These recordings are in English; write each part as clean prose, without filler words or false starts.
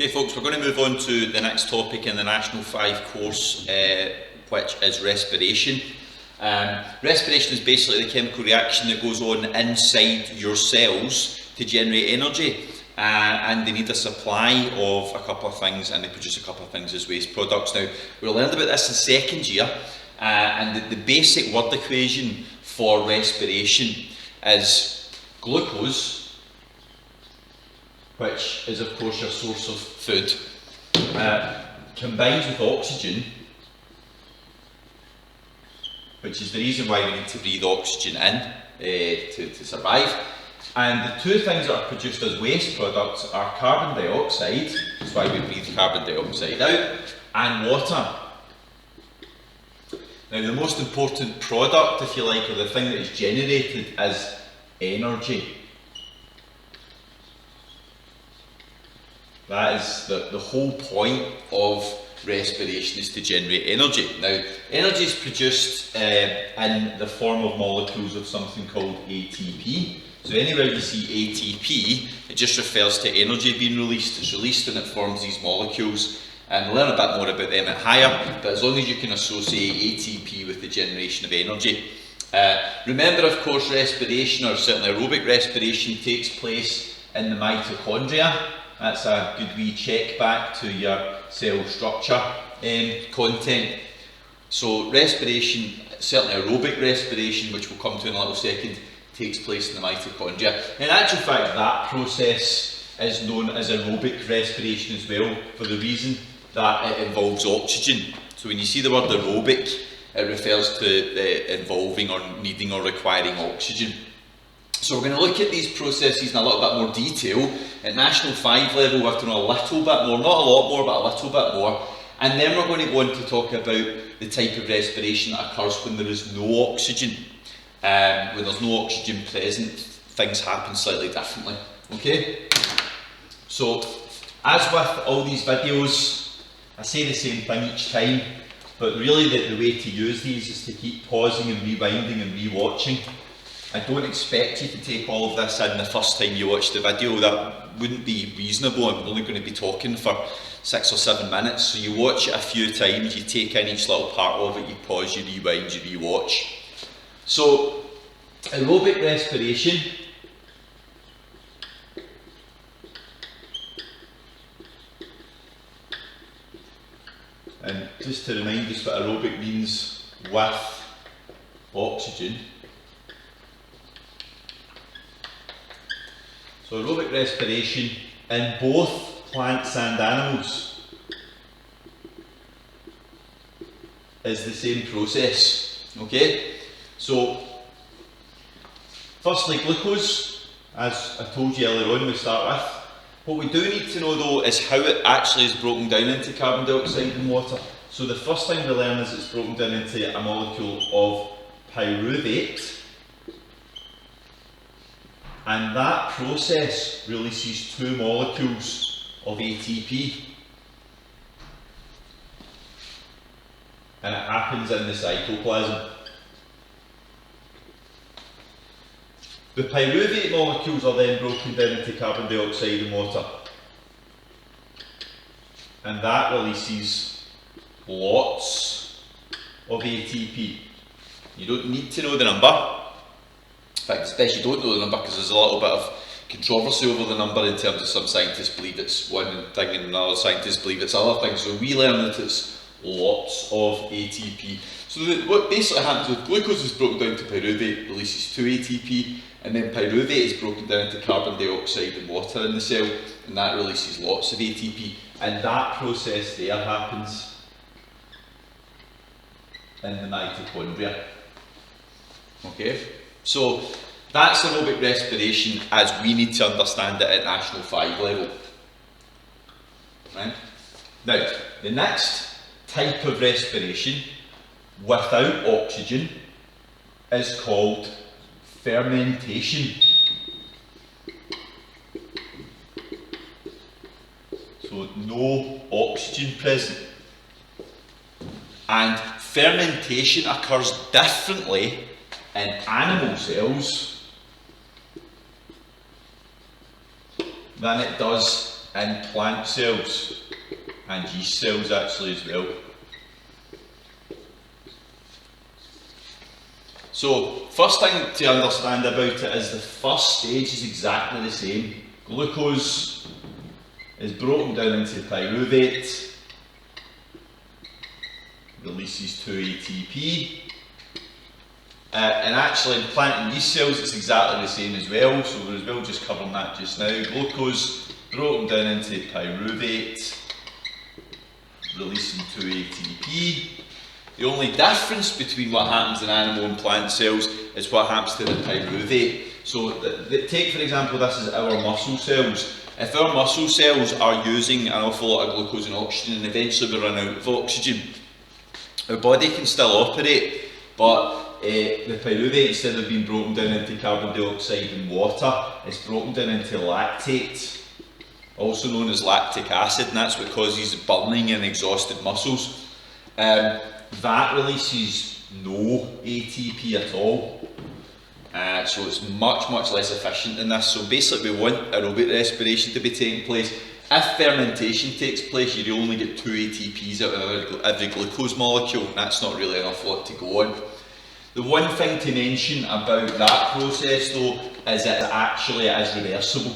Okay folks, we're going to move on to the next topic in the National 5 course, which is respiration. Respiration is basically the chemical reaction that goes on inside your cells to generate energy, and they need a supply of a couple of things, and they produce a couple of things as waste products. Now, we learned about this in second year, and the basic word equation for respiration is glucose, which is of course your source of food, combined with oxygen, which is the reason why we need to breathe oxygen in to survive. And the two things that are produced as waste products are carbon dioxide, that's why we breathe carbon dioxide out, and water. Now the most important product, if you like, or the thing that is generated is energy. That is the whole point of respiration, is to generate energy. Now, energy is produced in the form of molecules of something called ATP. So anywhere you see ATP, it just refers to energy being released. It's released and it forms these molecules. And we'll learn a bit more about them at higher, but as long as you can associate ATP with the generation of energy. Remember, of course, respiration, or certainly aerobic respiration, takes place in the mitochondria. That's a good wee check back to your cell structure content. So respiration, certainly aerobic respiration, which we'll come to in a little second, takes place in the mitochondria. In actual fact, that process is known as aerobic respiration as well, for the reason that it involves oxygen. So when you see the word aerobic, it refers to involving or needing or requiring oxygen. So we're going to look at these processes in a little bit more detail. At National 5 level, we have to know a little bit more, not a lot more, but a little bit more. And then we're going to go on to talk about the type of respiration that occurs when there is no oxygen. When there's no oxygen present, things happen slightly differently. Okay? So, as with all these videos, I say the same thing each time, but really the way to use these is to keep pausing and rewinding and rewatching. I don't expect you to take all of this in the first time you watch the video. That wouldn't be reasonable. I'm only going to be talking for 6 or 7 minutes. So you watch it a few times, you take in each little part of it, you pause, you rewind, you rewatch. So, aerobic respiration and just to remind us what aerobic means with oxygen. So aerobic respiration in both plants and animals is the same process. Okay? So, firstly, glucose, as I told you earlier on, we start with. What we do need to know though is how it actually is broken down into carbon dioxide and water. So the first thing we learn is it's broken down into a molecule of pyruvate. And that process releases 2 molecules of ATP. And it happens in the cytoplasm. The pyruvate molecules are then broken down into carbon dioxide and water. And that releases lots of ATP. You don't need to know the number. In fact, it's best you don't know the number, because there's a little bit of controversy over the number in terms of some scientists believe it's one thing and other scientists believe it's other things. So we learn that it's lots of ATP. So what basically happens with glucose is broken down to pyruvate, releases 2 ATP, and then pyruvate is broken down to carbon dioxide and water in the cell, and that releases lots of ATP. And that process there happens in the mitochondria. Okay? So that's aerobic respiration as we need to understand it at National 5 level. Right? Now, the next type of respiration without oxygen is called fermentation. So no oxygen present. And fermentation occurs differently in animal cells than it does in plant cells and yeast cells actually as well. So, first thing to understand about it is the first stage is exactly the same. Glucose is broken down into pyruvate, releases 2 ATP, and actually in plant and yeast cells it's exactly the same as well, so we're as well just covering that just now. Glucose broken down into pyruvate, releasing 2 ATP. The only difference between what happens in animal and plant cells is what happens to the pyruvate. So take for example, this is our muscle cells. If our muscle cells are using an awful lot of glucose and oxygen and eventually we run out of oxygen, our body can still operate, but the pyruvate, instead of being broken down into carbon dioxide and water, it's broken down into lactate, also known as lactic acid, and that's what causes burning in exhausted muscles. That releases no ATP at all, so it's much less efficient than this. So basically we want aerobic respiration to be taking place. If fermentation takes place, you only get 2 ATPs out of every glucose molecule, and that's not really enough lot to go on. The one thing to mention about that process though is that it actually is reversible.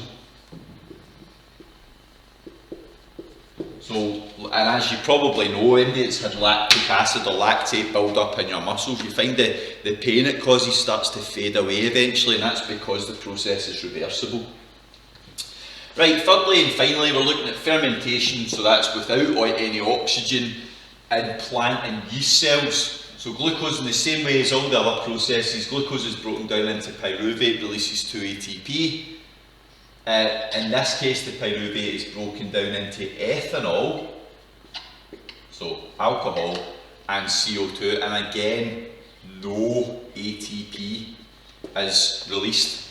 So, and as you probably know, anybody that's had lactic acid or lactate build up in your muscles, you find that the pain it causes starts to fade away eventually, and that's because the process is reversible. Right, thirdly and finally we're looking at fermentation, so that's without any oxygen in plant and yeast cells. So glucose, in the same way as all the other processes, glucose is broken down into pyruvate, releases 2 ATP. In this case the pyruvate is broken down into ethanol, so alcohol, and CO2, and again no ATP is released.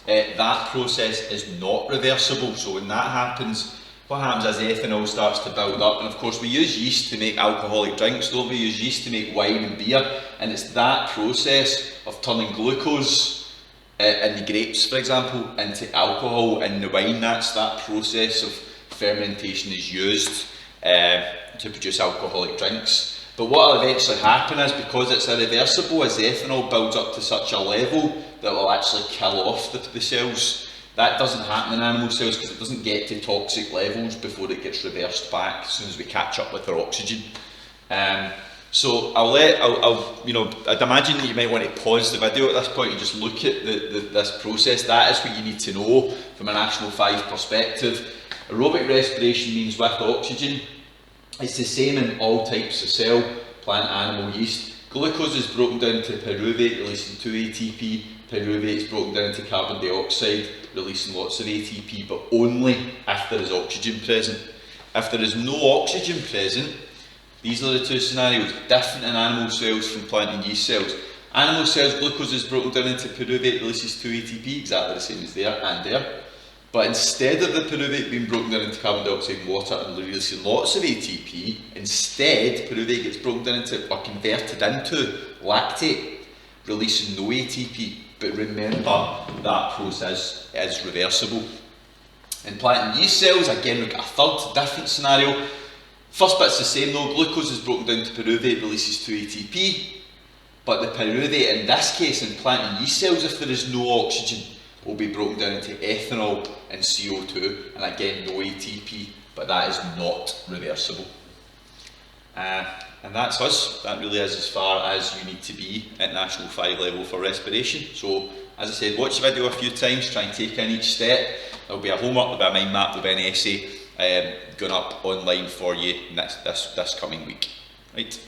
That process is not reversible, so when that happens, what happens is ethanol starts to build up, and of course we use yeast to make alcoholic drinks, don't we? We use yeast to make wine and beer, and it's that process of turning glucose in the grapes, for example, into alcohol in the wine. That's that process of fermentation is used to produce alcoholic drinks. But what will eventually happen is, because it's irreversible, as the ethanol builds up to such a level that will actually kill off the cells. That doesn't happen in animal cells because it doesn't get to toxic levels before it gets reversed back as soon as we catch up with our oxygen. So I'd imagine that you might want to pause the video at this point and just look at this process. That is what you need to know from a National 5 perspective. Aerobic respiration means with oxygen. It's the same in all types of cell, plant, animal, yeast. Glucose is broken down to pyruvate, releasing 2 ATP. Pyruvate is broken down to carbon dioxide, releasing lots of ATP, but only if there is oxygen present. If there is no oxygen present, these are the two scenarios, different in animal cells from plant and yeast cells. Animal cells, glucose is broken down into pyruvate, releases 2 ATP, exactly the same as there and there. But instead of the pyruvate being broken down into carbon dioxide and water and releasing lots of ATP, instead pyruvate gets broken down into, or converted into, lactate, releasing no ATP. But remember, that process is reversible. In plant and yeast cells, again we've got a third different scenario. First bit's the same though, glucose is broken down to pyruvate, releases 2 ATP, but the pyruvate in this case in plant and yeast cells, if there is no oxygen, will be broken down into ethanol and CO2, and again no ATP, but that is not reversible. And that's us. That really is as far as you need to be at National 5 level for respiration. So as I said, watch the video a few times, try and take in each step. There'll be a homework, there'll be a mind map, there'll be an essay going up online for you this coming week. Right.